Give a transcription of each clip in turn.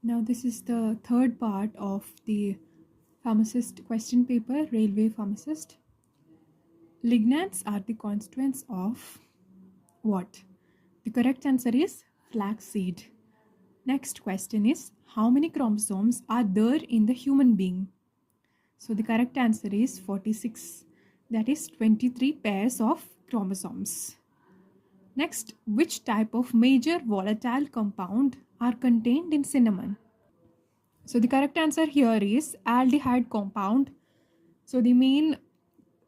Now this is the third part of the pharmacist question paper, railway pharmacist. Lignans are the constituents of what? The correct answer is flaxseed. Next question is, how many chromosomes are there in the human being? So the correct answer is 46. That is 23 pairs of chromosomes. Next, which type of major volatile compound are contained in cinnamon? So the correct answer here is aldehyde compound. So the main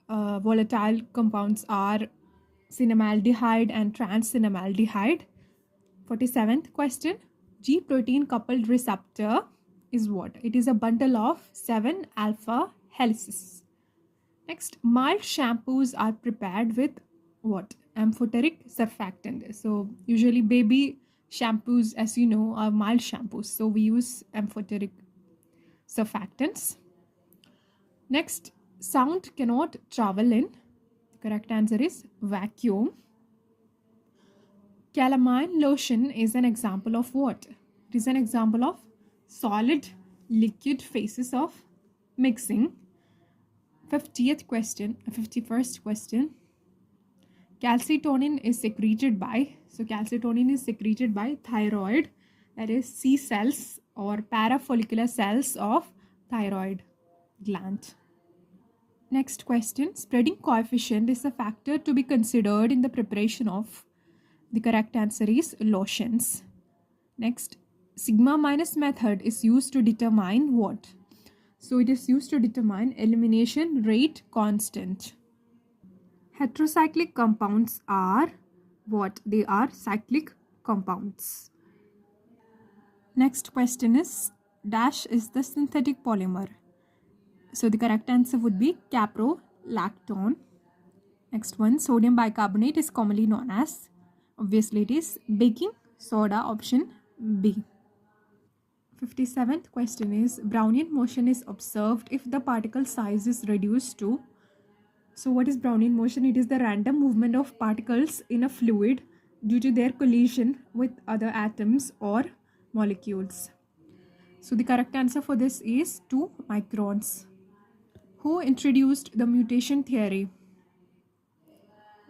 volatile compounds are cinnamaldehyde and trans-cinnamaldehyde. 47th question. G protein coupled receptor is what? It is a bundle of 7 alpha helices. Next, mild shampoos are prepared with what? Amphoteric surfactant. So usually baby shampoos, as you know, are mild shampoos. So we use amphoteric surfactants. Next, sound cannot travel in. The correct answer is vacuum. Calamine lotion is an example of what? It is an example of solid liquid phases of mixing. 51st question. Calcitonin is secreted by, so calcitonin is secreted by thyroid, that is C cells or parafollicular cells of thyroid gland. Next question, spreading coefficient is a factor to be considered in the preparation of, the correct answer is lotions. Next, sigma minus method is used to determine what? So it is used to determine elimination rate constant. Heterocyclic compounds are what? They are cyclic compounds. Next question is, dash is the synthetic polymer. So the correct answer would be caprolactone. Next one, sodium bicarbonate is commonly known as, obviously it is baking soda, option B. 57th question is, Brownian motion is observed if the particle size is reduced to. So what is Brownian motion? It is the random movement of particles in a fluid due to their collision with other atoms or molecules. So the correct answer for this is 2 microns. Who introduced the mutation theory?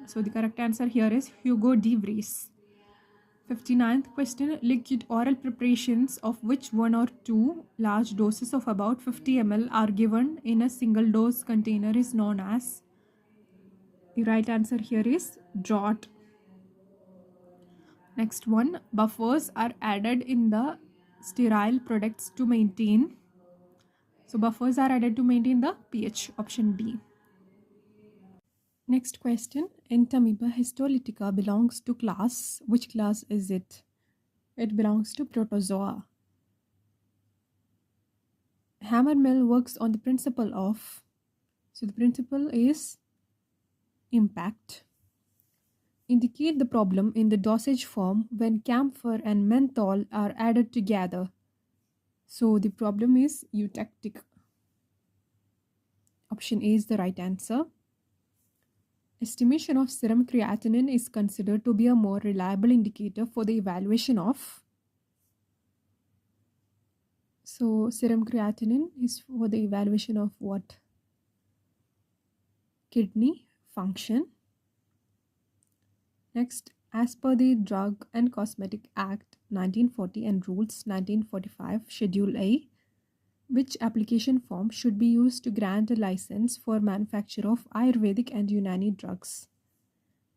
So the correct answer here is Hugo de Vries. 59th question, liquid oral preparations of which one or two large doses of about 50 ml are given in a single dose container is known as. The right answer here is draught. Next one, buffers are added in the sterile products to maintain. So buffers are added to maintain the pH, option D. Next question, Entamoeba histolytica belongs to class. Which class is it? It belongs to protozoa. Hammermill works on the principle of, so the principle is impact. Indicate the problem in the dosage form when camphor and menthol are added together. So the problem is eutectic. Option A is the right answer. Estimation of serum creatinine is considered to be a more reliable indicator for the evaluation of. So serum creatinine is for the evaluation of what? Kidney function. Next, as per the Drug and Cosmetic Act 1940 and Rules 1945, Schedule A, which application form should be used to grant a license for manufacture of Ayurvedic and Unani drugs?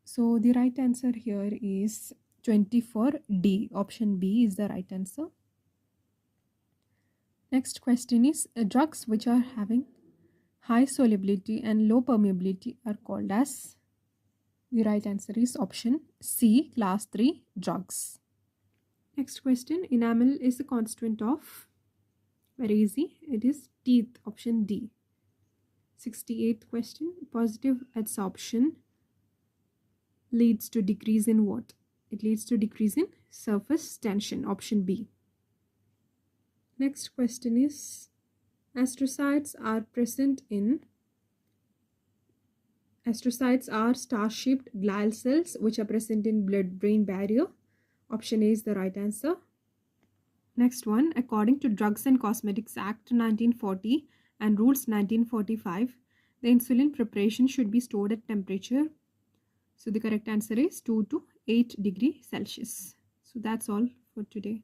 So the right answer here is 24D. Option B is the right answer. Next question is, drugs which are having high solubility and low permeability are called as. The right answer is option C, class 3 drugs. Next question, enamel is a constituent of, very easy, it is teeth, option D. 68th question, positive adsorption leads to decrease in what? It leads to decrease in surface tension, option B. Next question is, astrocytes are present in. Astrocytes are star-shaped glial cells which are present in blood-brain barrier. Option A is the right answer. Next one, according to Drugs and Cosmetics Act 1940 and Rules 1945, the insulin preparation should be stored at temperature. So the correct answer is 2 to 8 degrees Celsius. So that's all for today.